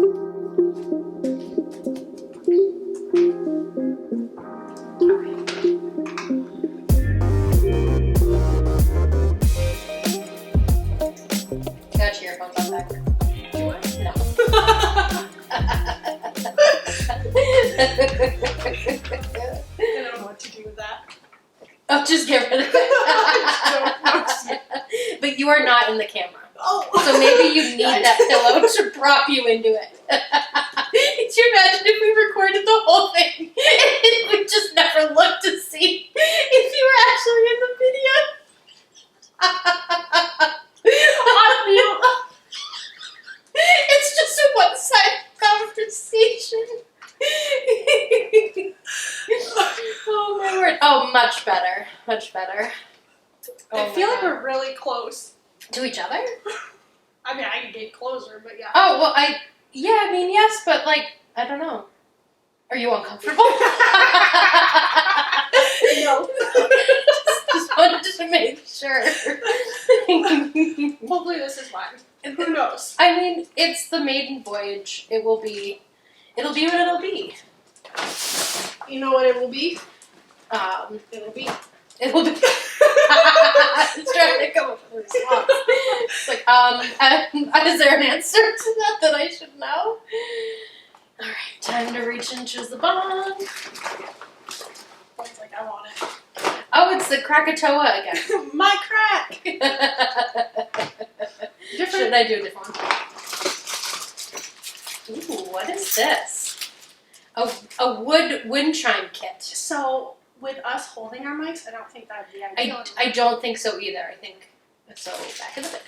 Got your earphones on back. Do I? No. I don't know what to do with that. Oh, just get rid of it. But you are not in the camera. Oh. So maybe you need that pillow to prop you into it. Could you imagine if we recorded the whole thing and we just never looked to see if you were actually in the video? On mute. It's just a one-sided conversation. Oh my word. Oh, much better. Much better. I feel like we're really close. To each other? I mean, I can get closer, but yeah. Oh, well, yes, but like, I don't know. Are you uncomfortable? No. just wanted to make sure. Hopefully this is fine. Who knows? I mean, it's the maiden voyage. It'll be what it'll be. You know what it will be? It'll be. It's trying to come up with a response. It's like, is there an answer to that I should know? Alright, time to reach and choose the bond. It's like, I want it. Oh, it's the Krakatoa again. My crack! Should I do a different one? Ooh, what is this? A wood wind chime kit. So, with us holding our mics, I don't think that would be ideal. I don't think so either. I think so. Back in the bit.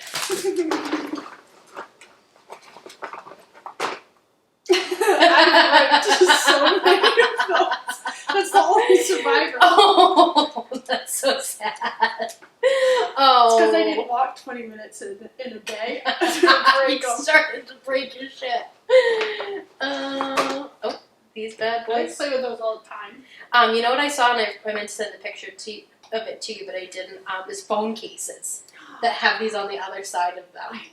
I've ripped so many of those. That's the only survivor. Oh, that's so sad. Oh, it's because I didn't walk 20 minutes in a day. You started to break your shit. Oh, these bad I boys. play with those all the time. You know what I saw, and I meant to send a picture of it to you, but I didn't. Is phone cases that have these on the other side of them. I need it.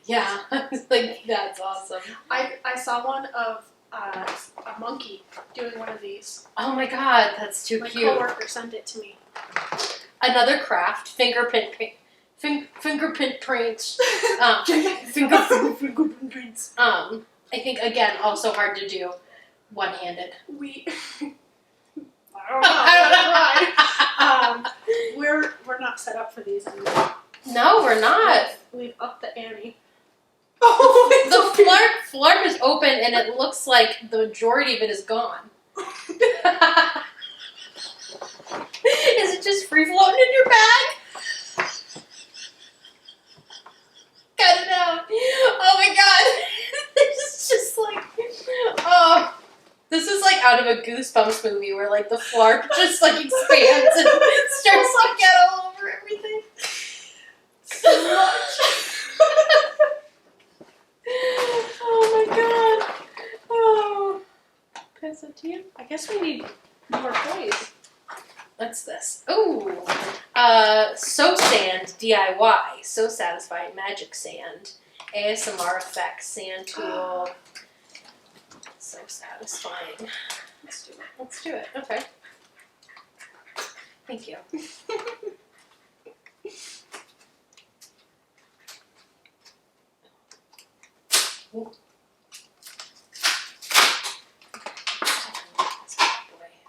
Yeah, I was like, that's awesome. I saw one of a monkey doing one of these. Oh my god, that's too My cute. coworker sent it to me. Another craft, fingerprint prints. Fingerprint prints. I think again, also hard to do one-handed. I don't know. We're not set up for these anymore. No, we're not. We've upped the ante. Oh, the flarp is open and it looks like the majority of it is gone. Is it just free floating in your bag? Cut it out. Oh my god. This is just like, oh. This is like out of a Goosebumps movie where like the flarp just like expands and starts to get all over everything. So much. Oh my god. Oh. Pass it to you. I guess we need more toys. What's this? Ooh. So Sand DIY. So Satisfying Magic Sand. ASMR effects. Sand tool. So satisfying. Let's do it. Let's do it. Okay. Thank you.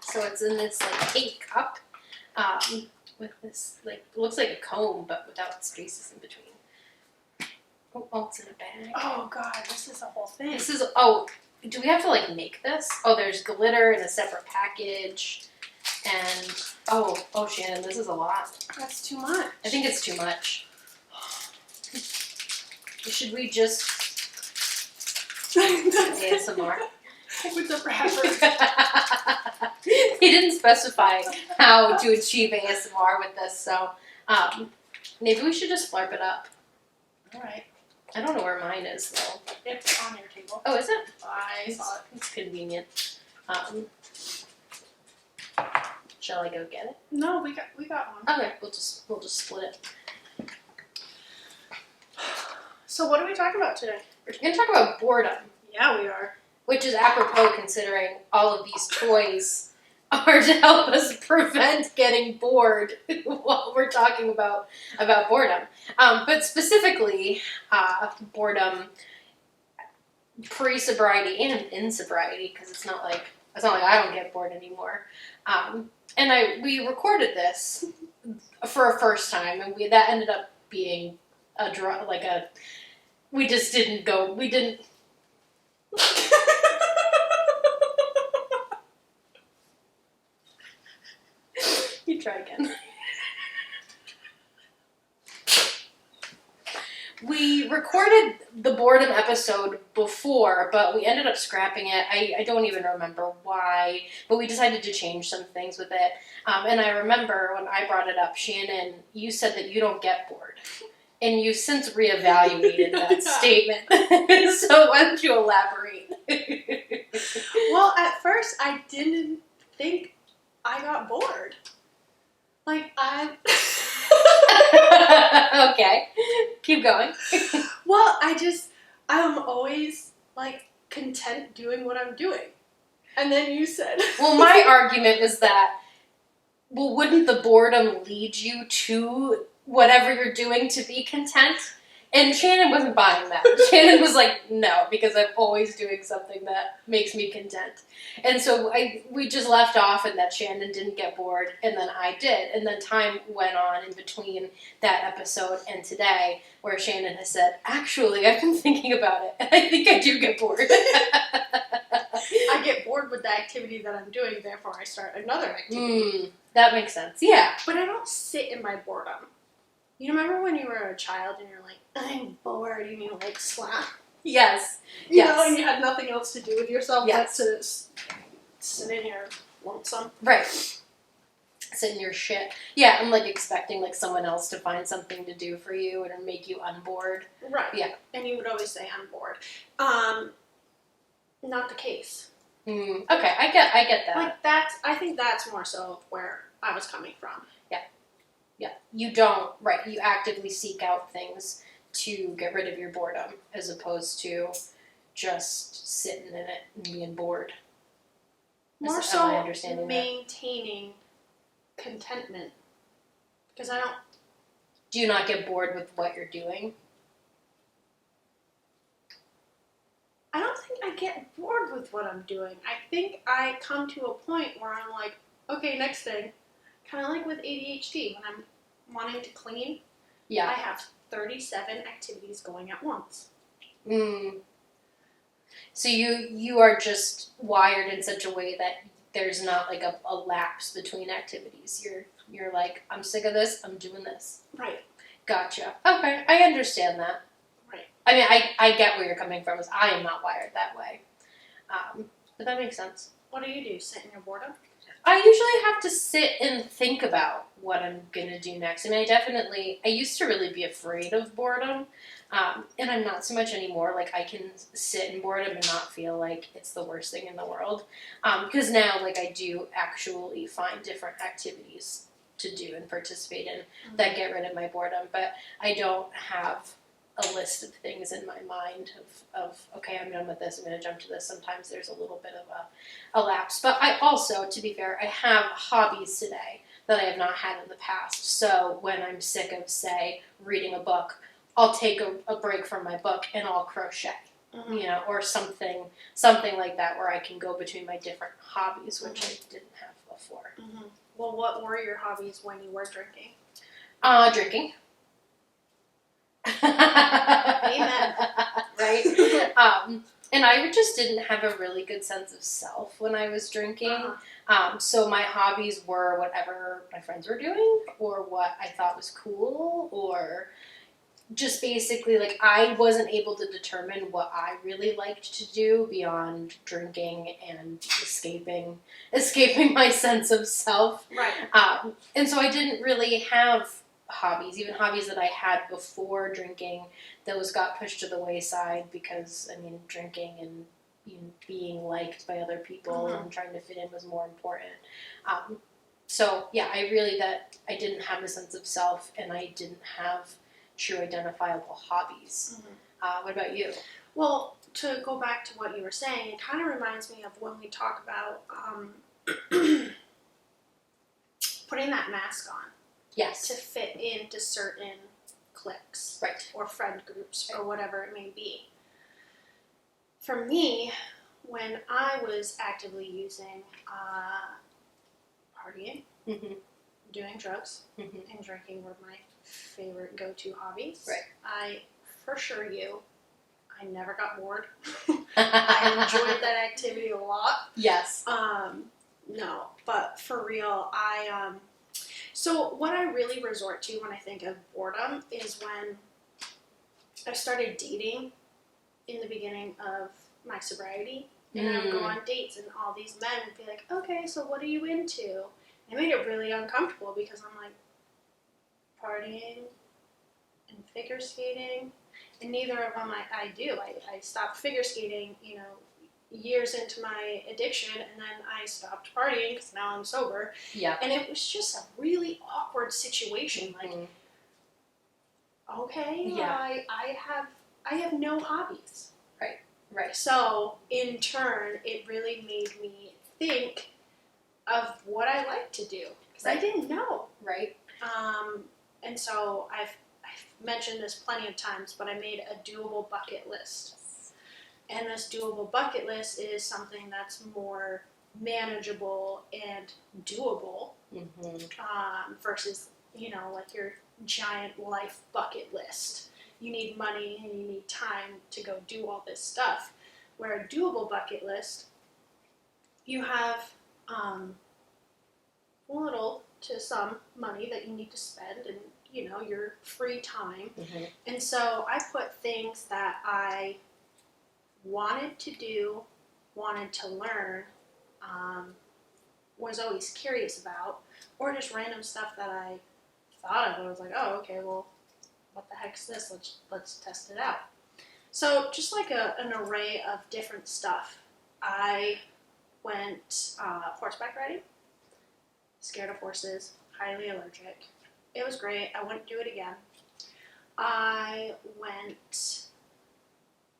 So it's in this like cake cup, with this like looks like a comb but without spaces in between. Oh, it's in a bag. Oh god, this is a whole thing. This is do we have to like make this? Oh, there's glitter in a separate package, and oh Shannon, this is a lot. That's too much. I think it's too much. Should we just ASMR? With the wrapper. He didn't specify how to achieve ASMR with this, so maybe we should just flarp it up. Alright. I don't know where mine is though. It's on your table. Oh, is it? I saw it. It's convenient. Shall I go get it? No, we got one. Okay, we'll just split it. So what are we talking about today? We're gonna talk about boredom. Yeah, we are. Which is apropos considering all of these toys are to help us prevent getting bored while we're talking about boredom. But specifically, boredom pre-sobriety and in sobriety, because it's not like I don't get bored anymore. And we recorded this for a first time, and that ended up being we just didn't go. We didn't. You try again. We recorded the boredom episode before, but we ended up scrapping it. I don't even remember why, but we decided to change some things with it. And I remember when I brought it up, Shannon, you said that you don't get bored. And you've since reevaluated that statement. So why don't you elaborate? Well, at first I didn't think I got bored. Like, Okay, keep going. Well, I'm always, like, content doing what I'm doing. And then you said... Well, my argument was that, well, wouldn't the boredom lead you to whatever you're doing to be content? And Shannon wasn't buying that. Shannon was like, no, because I'm always doing something that makes me content. And so we just left off and that Shannon didn't get bored, and then I did. And then time went on in between that episode and today, where Shannon has said, actually, I've been thinking about it, and I think I do get bored. I get bored with the activity that I'm doing, therefore I start another activity. That makes sense, yeah. But I don't sit in my boredom. You remember when you were a child and you're like, I'm bored, and you like slap? Yes. You know, and you had nothing else to do with yourself but to sit in your lonesome. Right. Sit in your shit. Yeah, I'm like expecting like someone else to find something to do for you and make you unbored. Right. Yeah. And you would always say, I'm bored. Not the case. Okay, I get that. Like I think that's more so where I was coming from. Yeah, you don't, right, you actively seek out things to get rid of your boredom as opposed to just sitting in it and being bored. More so maintaining contentment. Because Do you not get bored with what you're doing? I don't think I get bored with what I'm doing. I think I come to a point where I'm like, okay, next thing. Kind of like with ADHD, when I'm wanting to clean, I have 37 activities going at once. So you are just wired in such a way that there's not like a lapse between activities. You're like, I'm sick of this, I'm doing this. Right. Gotcha. Okay, I understand that. Right. I mean, I get where you're coming from, is I am not wired that way. But that makes sense. What do? Sit in your boredom? I usually have to sit and think about what I'm going to do next. I mean, I used to really be afraid of boredom, and I'm not so much anymore. Like, I can sit in boredom and not feel like it's the worst thing in the world. Because now, like, I do actually find different activities to do and participate in that get rid of my boredom. But I don't have a list of things in my mind of okay, I'm done with this, I'm going to jump to this. Sometimes there's a little bit of a lapse. But I also, to be fair, I have hobbies today that I have not had in the past. So when I'm sick of, say, reading a book, I'll take a break from my book and I'll crochet, you know, or something like that where I can go between my different hobbies, which I didn't have before. Well, what were your hobbies when you were drinking? Drinking. Amen. Right? And I just didn't have a really good sense of self when I was drinking. So my hobbies were whatever my friends were doing or what I thought was cool or just basically like I wasn't able to determine what I really liked to do beyond drinking and escaping my sense of self. Right. And so I didn't really have hobbies, even hobbies that I had before drinking, those got pushed to the wayside because, I mean, drinking and being liked by other people and trying to fit in was more important. So, yeah, I didn't have a sense of self and I didn't have true identifiable hobbies. What about you? Well, to go back to what you were saying, it kind of reminds me of when we talk about putting that mask on. Yes. To fit into certain cliques. Right. Or friend groups or whatever it may be. For me, when I was actively using partying, doing drugs, and drinking were my favorite go-to hobbies. Right. I never got bored. I enjoyed that activity a lot. Yes. No, but for real, so what I really resort to when I think of boredom is when I started dating in the beginning of my sobriety. And I would go on dates and all these men would be like, okay, so what are you into? And it made it really uncomfortable because I'm like, partying and figure skating. And neither of them I do. I stopped figure skating, years into my addiction, and then I stopped partying because now I'm sober. Yeah. And it was just a really awkward situation. Like, okay, yeah. well, I have no hobbies. Right. So, in turn, it really made me think of what I like to do. Because I didn't know. Right. And so, I've mentioned this plenty of times, but I made a doable bucket list. And this doable bucket list is something that's more manageable and doable versus, like your giant life bucket list. You need money and you need time to go do all this stuff. Where a doable bucket list, you have little to some money that you need to spend and, your free time. And so I put things that I wanted to do, wanted to learn, was always curious about, or just random stuff that I thought of. I was like, oh, okay, well, what the heck's this? Let's test it out. So just like an array of different stuff. I went horseback riding, scared of horses, highly allergic. It was great. I wouldn't do it again. I went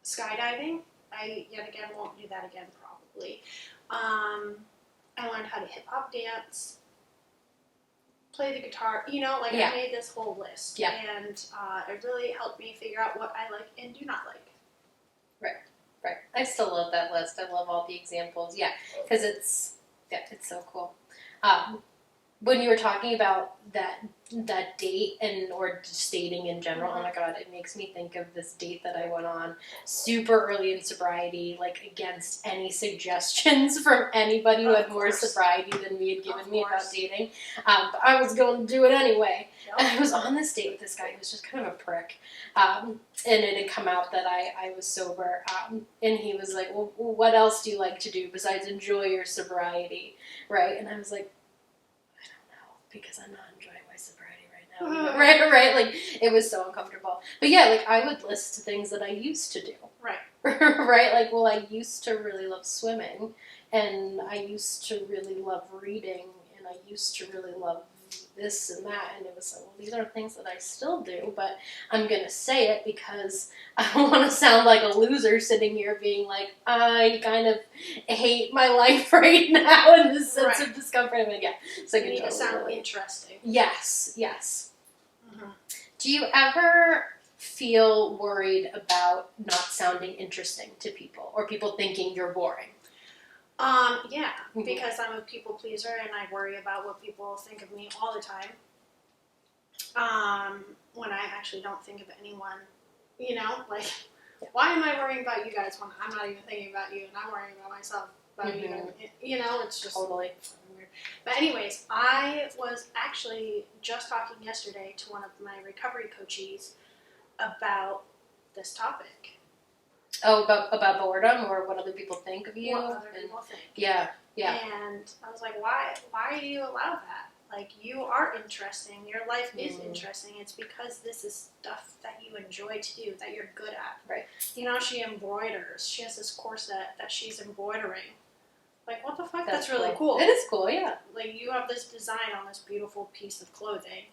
skydiving. I, yet again, won't do that again probably. I learned how to hip-hop dance, play the guitar, I made this whole list. Yeah. And it really helped me figure out what I like and do not like. Right. I still love that list. I love all the examples. Yeah, because it's so cool. When you were talking about that date or just dating in general, oh my god, it makes me think of this date that I went on super early in sobriety, like against any suggestions from anybody who had more sobriety than me had given me about dating. But I was going to do it anyway. Yep. And I was on this date with this guy who was just kind of a prick. And it had come out that I was sober. And he was like, well, what else do you like to do besides enjoy your sobriety? Right? And I was like, because I'm not enjoying my sobriety right now. Right? Like, it was so uncomfortable. But yeah, like, I would list things that I used to do. Right. Right? Like, well, I used to really love swimming, and I used to really love reading, and I used to really love this and that, and it was like, well, these are things that I still do, but I'm going to say it because I don't want to sound like a loser sitting here being like, I kind of hate my life right now in this sense of discomfort. I mean, yeah, so you need to sound interesting. Yes. Do you ever feel worried about not sounding interesting to people, or people thinking you're boring? Yeah, because I'm a people pleaser and I worry about what people think of me all the time. When I actually don't think of anyone, like, why am I worrying about you guys when I'm not even thinking about you and I'm worrying about myself, about you guys, it's just totally weird. But anyways, I was actually just talking yesterday to one of my recovery coaches about this topic. Oh, about boredom or what other people think of you? What other people think. Yeah. And I was like, why do you allow that? Like, you are interesting. Your life is interesting. It's because this is stuff that you enjoy to do, that you're good at. Right. She embroiders. She has this corset that she's embroidering. Like, what the fuck? That's really cool. It is cool, yeah. Like, you have this design on this beautiful piece of clothing.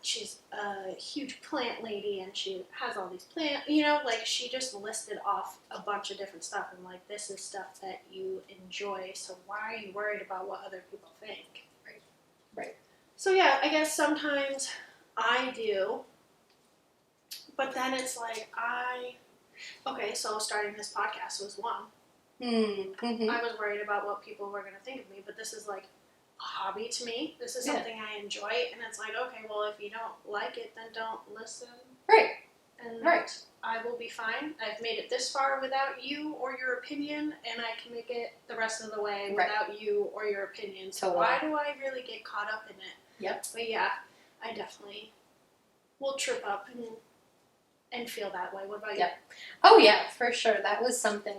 She's a huge plant lady, and she has all these plants, you know, like, she just listed off a bunch of different stuff, and, like, this is stuff that you enjoy, so why are you worried about what other people think? Right. So, yeah, I guess sometimes I do, but then it's like, okay, so starting this podcast was one. Mm-hmm. I was worried about what people were going to think of me, but this is like a hobby to me. This is something I enjoy, and it's like, okay, well, if you don't like it, then don't listen. Right. And Right. I will be fine. I've made it this far without you or your opinion, and I can make it the rest of the way without you or your opinion. So why do I really get caught up in it? Yep. But yeah, I definitely will trip up and feel that way. What about you? Yep. Oh yeah, for sure. That was something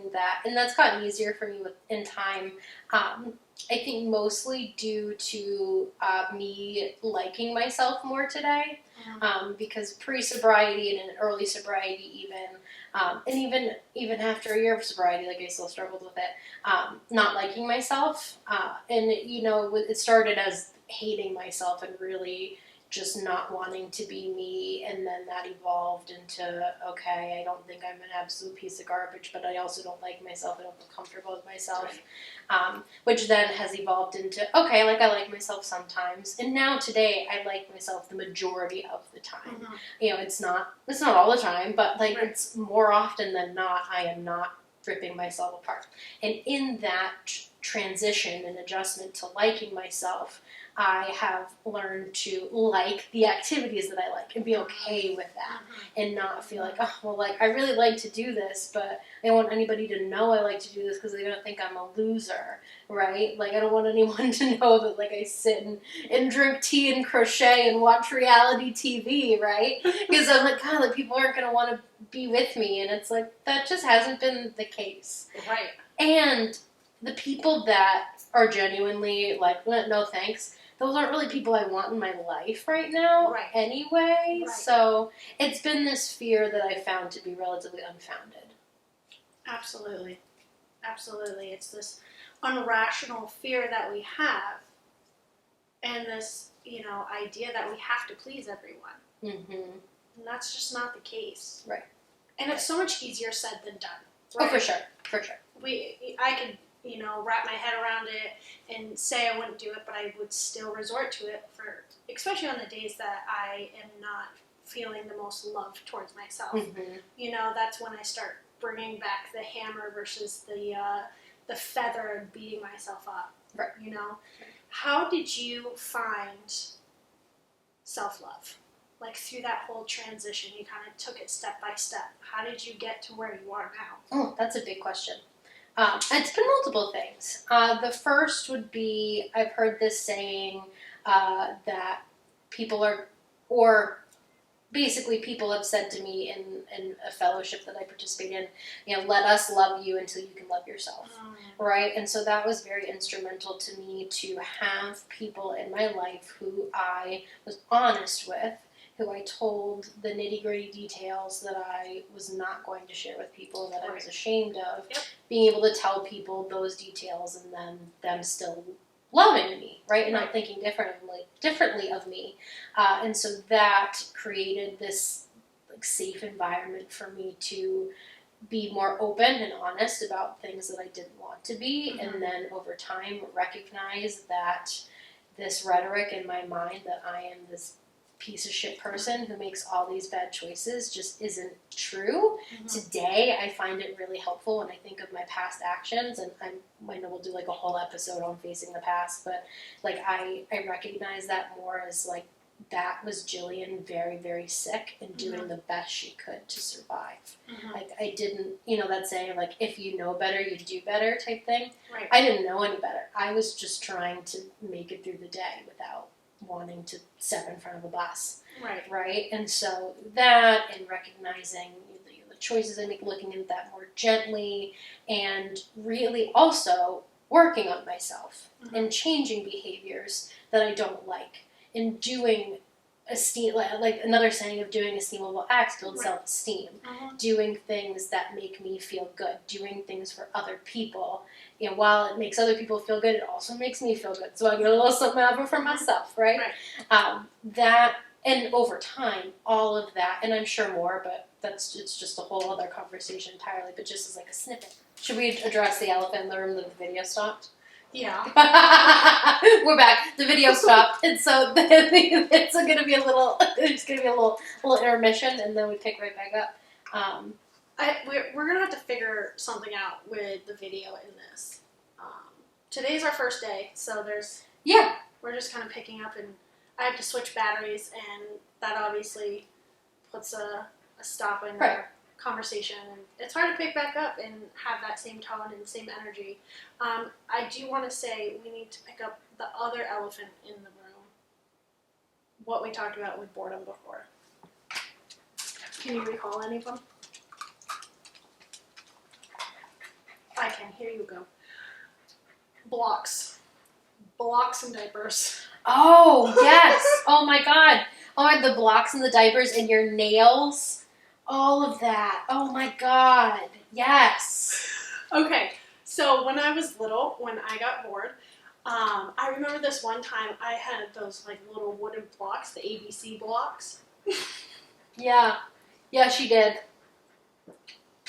and that's gotten easier for me in time. I think mostly due to me liking myself more today. Because pre-sobriety and in early sobriety and even after a year of sobriety, like I still struggled with it, not liking myself, and it started as hating myself and really just not wanting to be me, and then that evolved into, okay, I don't think I'm an absolute piece of garbage, but I also don't like myself, I don't feel comfortable with myself, which then has evolved into, okay, like I like myself sometimes, and now today I like myself the majority of the time. It's not all the time, but like it's more often than not, I am not ripping myself apart. And in that transition and adjustment to liking myself, I have learned to like the activities that I like and be okay with that and not feel like, oh, well, like, I really like to do this, but I don't want anybody to know I like to do this because they're going to think I'm a loser, right? Like, I don't want anyone to know that, like, I sit and drink tea and crochet and watch reality TV, right? Because I'm like, God, like, people aren't going to want to be with me, and it's like, that just hasn't been the case. Right. And the people that are genuinely like, no thanks, those aren't really people I want in my life right now anyway. Right. So it's been this fear that I found to be relatively unfounded. Absolutely. Absolutely. It's this unrational fear that we have, and this, idea that we have to please everyone. And that's just not the case. Right. And it's so much easier said than done. Right? Oh, for sure. For sure. I could, wrap my head around it and say I wouldn't do it, but I would still resort to it especially on the days that I am not feeling the most love towards myself. That's when I start bringing back the hammer versus the feather and beating myself up. Right. How did you find self-love? Like, through that whole transition, you kind of took it step by step. How did you get to where you are now? Oh, that's a big question. It's been multiple things. The first would be, I've heard this saying that people have said to me in a fellowship that I participate in, let us love you until you can love yourself, right? And so that was very instrumental to me to have people in my life who I was honest with, who I told the nitty-gritty details that I was not going to share with people, that I was ashamed of, being able to tell people those details and then them still loving me, right? And not thinking differently of me. And so that created this safe environment for me to be more open and honest about things that I didn't want to be, and then over time recognize that this rhetoric in my mind that I am this piece of shit person who makes all these bad choices just isn't true. Today, I find it really helpful when I think of my past actions, and I know we'll do like a whole episode on facing the past, but like I recognize that more as like, that was Jillian very, very sick and doing the best she could to survive. Like, I didn't, that saying, like, if you know better, you do better type thing. Right. I didn't know any better. I was just trying to make it through the day without wanting to step in front of a bus. Right? And so that, and recognizing the choices I make, looking at that more gently, and really also working on myself and changing behaviors that I don't like, and doing like another saying of doing esteemable acts builds self-esteem. Doing things that make me feel good, doing things for other people, you know, while it makes other people feel good, it also makes me feel good. So I get a little something out of it for myself, right? That, and over time, all of that, and I'm sure more, but it's just a whole other conversation entirely, but just as like a snippet. Should we address the elephant in the room that the video stopped? Yeah. We're back. The video stopped, and so it's going to be a little. There's going to be a little intermission, and then we pick right back up. We're gonna have to figure something out with the video in this. Today's our first day, so we're just kind of picking up, and I have to switch batteries, and that obviously puts a stop in our conversation. And it's hard to pick back up and have that same tone and same energy. I do want to say we need to pick up the other elephant in the room. What we talked about with boredom before. Can you recall any of them? I can. Here you go. Blocks and diapers. Oh, yes. Oh, my God. Oh, the blocks and the diapers and your nails. All of that. Oh, my God. Yes. Okay. So when I was little, when I got bored, I remember this one time I had those like little wooden blocks, the ABC blocks. Yeah. Yeah, she did.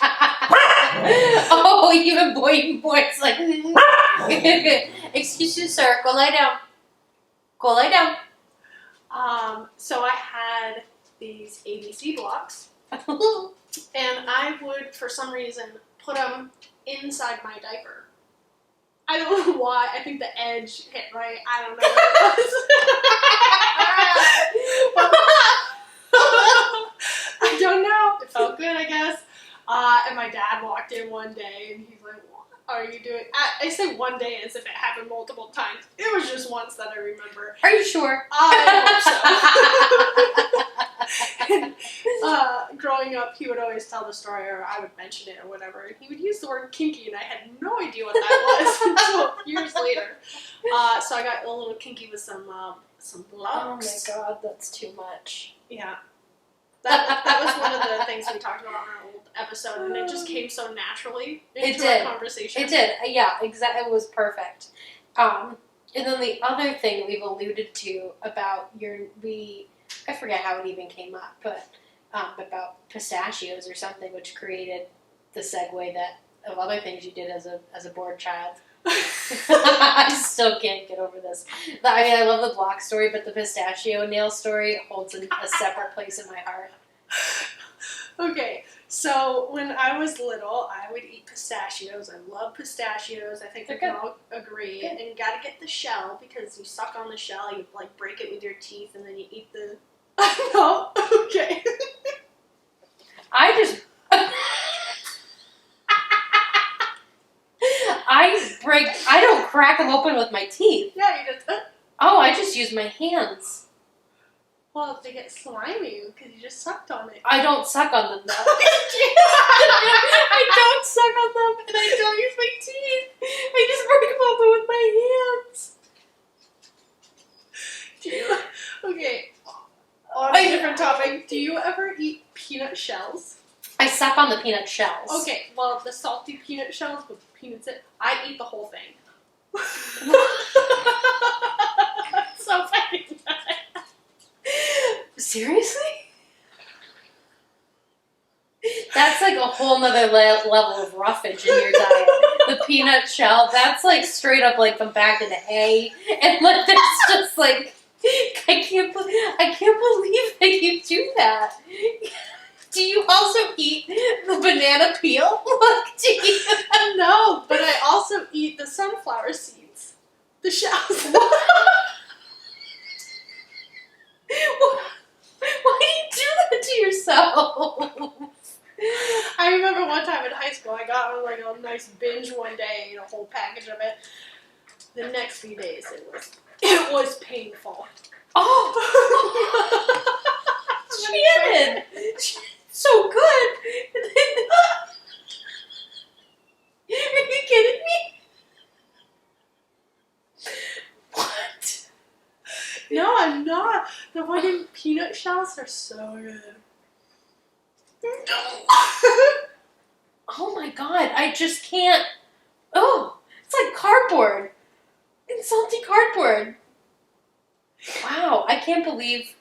Oh, even boys like, excuse me, sir, go lie down. Go lie down. So I had these ABC blocks, and I would, for some reason, put them inside my diaper. I don't know why. I think the edge hit right. I don't know what it was. I don't know. It felt good, I guess. And my dad walked in one day, and he's like, "What are you doing?" I say one day as if it happened multiple times. It was just once that I remember. Are you sure? I hope so. Growing up, he would always tell the story, or I would mention it, or whatever. And he would use the word kinky, and I had no idea what that was until years later. So I got a little kinky with some blocks. Oh my God, that's too much. Yeah. That was one of the things we talked about on our old episode, and it just came so naturally into our conversation. It did. Yeah, exactly. It was perfect. And then the other thing we've alluded to about I forget how it even came up, but about pistachios or something, which created the segue of other things you did as a bored child. I still can't get over this. I mean, I love the block story, but the pistachio nail story holds a separate place in my heart. Okay, so when I was little, I would eat pistachios. I love pistachios. I think we can all agree. Good. And you gotta get the shell, because you suck on the shell, you like break it with your teeth, and then you eat the... No? Okay. I don't crack them open with my teeth. Yeah, you just... Oh, I just use my hands. Well, they get slimy because you just sucked on it. I don't suck on them, though. I don't suck on them, and I don't use my teeth. I just break them open with my hands. Okay, on a different topic, do you ever eat peanut shells? I suck on the peanut shells. Okay, well, the salty peanut shells with peanuts in it, I eat the whole thing. So funny. Seriously? That's like a whole nother level of roughage in your diet. The peanut shell, that's like straight up like compacted hay. And like that's just like, I can't believe that you do that. Do you also eat the banana peel? No, but I also eat the sunflower seeds. The shells. Why do you do that to yourself? I remember one time in high school, I got like a nice binge one day, ate a whole package of it. The next few days, it was painful. Oh, Shannon, so good. Are you kidding me? What? No, I'm not. The fucking peanut shells are so good. Oh my God, I just can't. Oh, like cardboard. It's salty cardboard. Wow, I can't believe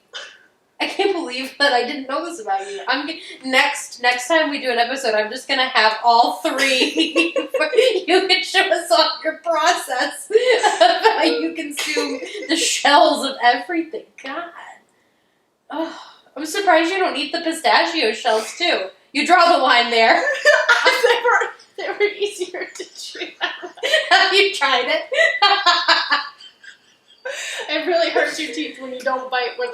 that I didn't know this about you. Next time we do an episode, I'm just gonna have all three. You can show us all your process of how you consume the shells of everything. God, oh, I'm surprised you don't eat the pistachio shells too. You draw the line there. they were easier to chew. Have you tried it? It really hurts your teeth when you don't bite where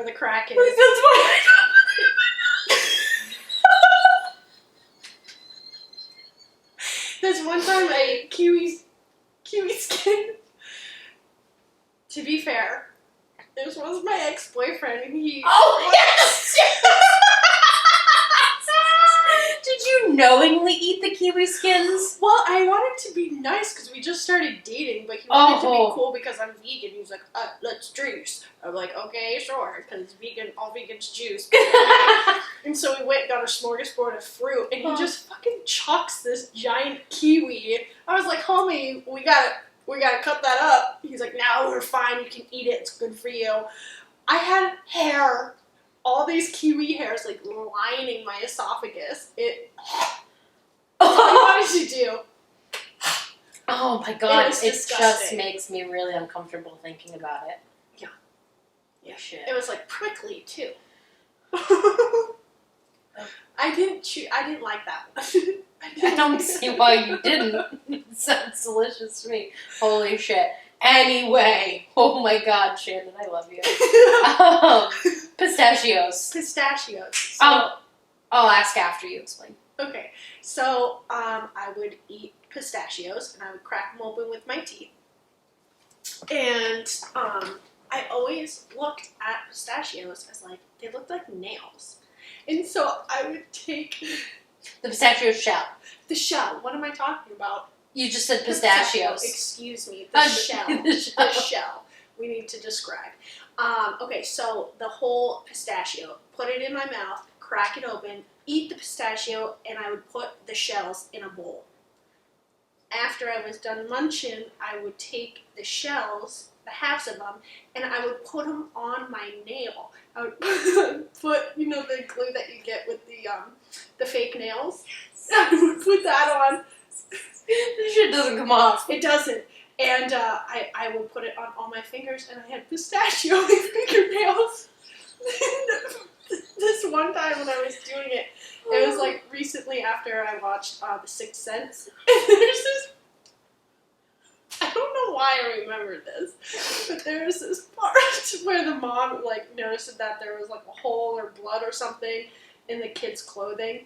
the crack is. That's why There's one time I ate kiwi skin. To be fair, this was my ex-boyfriend, and he. Oh yes! Did you knowingly eat the kiwi skins? Well, I wanted to be nice because we just started dating, but he wanted to be cool because I'm vegan. He was like, let's juice. I'm like, okay, sure, because all vegans juice. And so we went and got a smorgasbord of fruit, and he just fucking chucks this giant kiwi. I was like, homie, we gotta cut that up. He's like, no, we're fine. You can eat it. It's good for you. I had hair. All these kiwi hairs like lining my esophagus. What did you do? Oh my god, it disgusting. just makes me really uncomfortable thinking about it. Yeah. Shit. It was like prickly too. I didn't like that one. I don't see why you didn't. It sounds delicious to me. Holy shit. Anyway, oh my god, Shannon, I love you. Pistachios. Pistachios. So, I'll ask after you explain. okay, so I would eat pistachios and I would crack them open with my teeth. And I always looked at pistachios as like, they looked like nails. And so I would take The pistachio shell. the shell. What am I talking about? You just said pistachios. Excuse me. The shell. The shell. The shell. We need to describe. Okay, so the whole pistachio, put it in my mouth, crack it open, eat the pistachio, and I would put the shells in a bowl. After I was done munching, I would take the shells, the halves of them, and I would put them on my nail. I would put, the glue that you get with the fake nails. I would put that on. This shit doesn't come off. It doesn't. And I will put it on all my fingers, and I had pistachio fingernails. This one time when I was doing it, it was like recently after I watched The Sixth Sense. And there's this, I don't know why I remember this, but there's this part where the mom like noticed that there was like a hole or blood or something in the kid's clothing.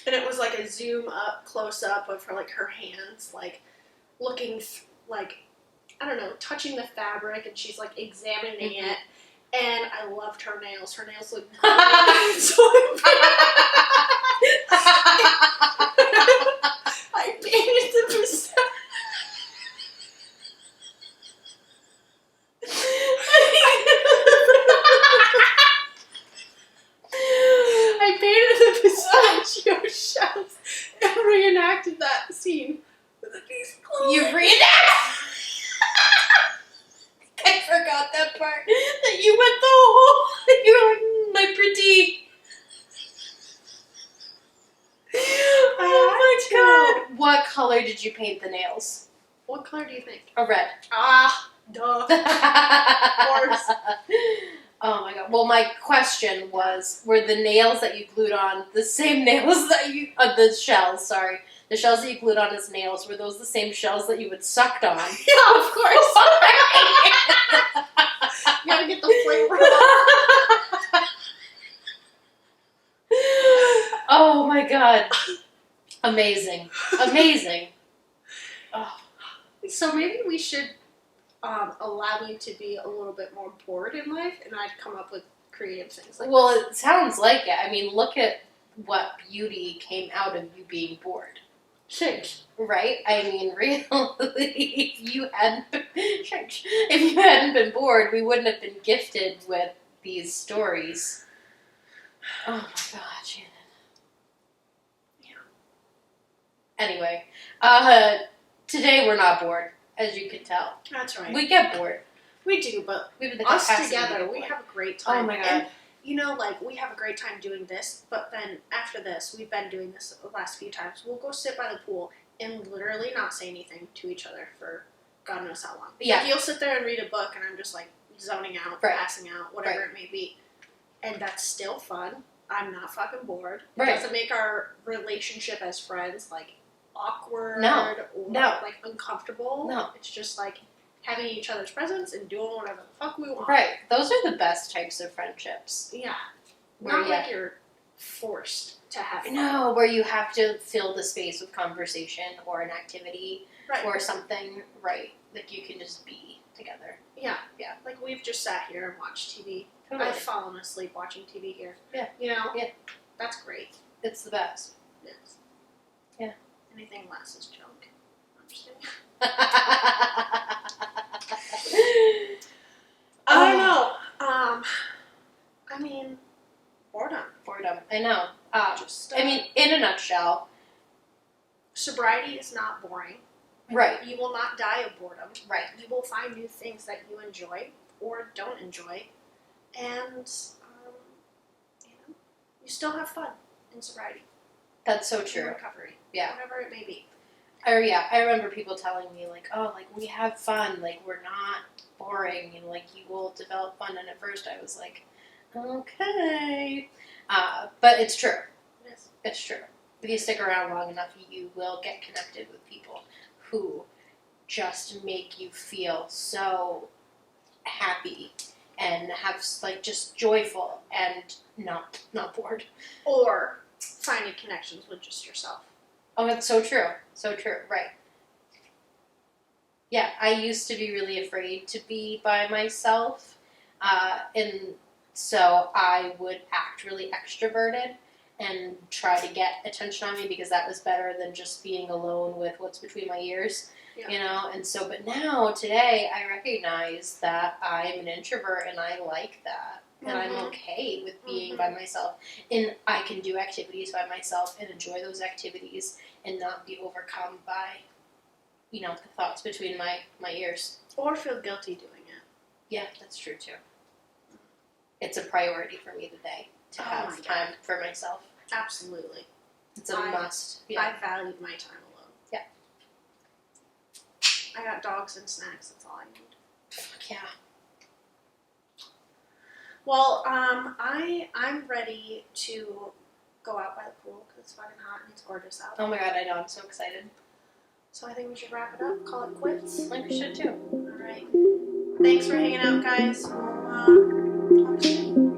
And it was like a zoom up, close up of her, like her hands, like looking, like, I don't know, touching the fabric, and she's like examining it. And I loved her nails. Her nails looked great. So I painted the pistachio. I painted the pistachio shells and reenacted that scene with a piece of clothing. You reenact? I forgot that part. That you went the whole. You were like, my pretty. Oh my god. What color did you paint the nails? What color do you think? A red. Ah, duh. Of course. Oh my god. Well, my question was, were the nails that you glued on the same nails that you, the shells, sorry. The shells that you glued on as nails, were those the same shells that you had sucked on? Yeah, of course. You gotta get the flavor. Oh my god. Amazing. Amazing. Oh. So maybe we should allow you to be a little bit more bored in life, and I'd come up with creative things like Well, it sounds like it. I mean, look at what beauty came out of you being bored. Change. Right? I mean, really, if you hadn't been bored, we wouldn't have been gifted with these stories. Oh my god, Shannon. Yeah. Anyway, Today we're not bored, as you can tell. That's right. We get bored. We do, but We have the us capacity to together, get we bored. have a great time. Oh my god. And, you know, like, we have a great time doing this, but then after this, we've been doing this the last few times, we'll go sit by the pool and literally not say anything to each other for God knows how long. Yeah. Like, you'll sit there and read a book, and I'm just, like, zoning out, Right. passing out, whatever it may be. And that's still fun. I'm not fucking bored. It Right. doesn't make our relationship as friends, like, awkward No. or, No. like, uncomfortable. No. It's just, like, having each other's presence and doing whatever the fuck we want. Right. Those are the best types of friendships. Yeah. Where Not like you're forced to have fun. No, where you have to fill the space with conversation or an activity Right. or something. Right. Like you can just be together. Yeah. Yeah. Like we've just sat here and watched TV. Totally. I've fallen asleep watching TV here. Yeah. You know? Yeah. That's great. It's the best. Yes. Yeah. Anything less is junk. I'm just kidding. I don't know. I mean, boredom. Boredom. I know. Just, I mean, in a nutshell. sobriety is not boring. Right. You will not die of boredom. Right. You will find new things that you enjoy or don't enjoy, and you know, you still have fun in sobriety. That's so In true. recovery. Yeah. Whatever it may be. I remember people telling me, like, oh, like, we have fun, like, we're not boring, and, like, you will develop fun, and at first I was like, okay. But it's true. Yes. It's true. If you stick around long enough, you will get connected with people who just make you feel so happy and have, like, just joyful and not bored. Or finding connections with just yourself. Oh, that's so true. So true. Right. Yeah, I used to be really afraid to be by myself. And so I would act really extroverted and try to get attention on me because that was better than just being alone with what's between my ears, you know? And so, but now, today, I recognize that I'm an introvert and I like that. And I'm okay with being by myself. And I can do activities by myself and enjoy those activities and not be overcome by, you know, the thoughts between my ears. Or feel guilty doing it. Yeah, that's true too. It's a priority for me today to have time for myself. Absolutely. It's a must. Yeah. I valued my time alone. Yeah. I got dogs and snacks. That's all I need. Fuck yeah. Well, I'm ready to go out by the pool because it's fucking hot and it's gorgeous out. Oh my god, I know. I'm so excited. So I think we should wrap it up. Call it quits. I think we should too. All right. Thanks for hanging out, guys. We'll talk soon.